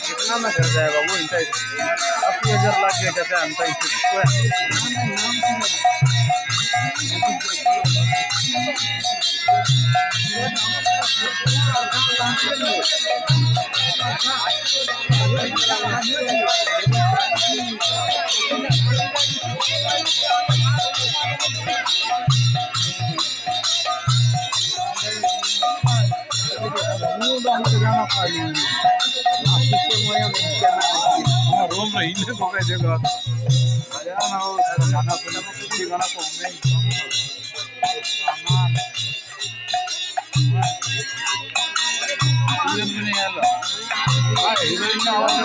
कितना में कर जाएगा वो इनका 80,000 लाख के कहते हैं हमका रोम रही है तो कैसे जगह आजा ना हो गाना सुना कुछ गाना को मैं ये नहीं आला हीरोइन आवाज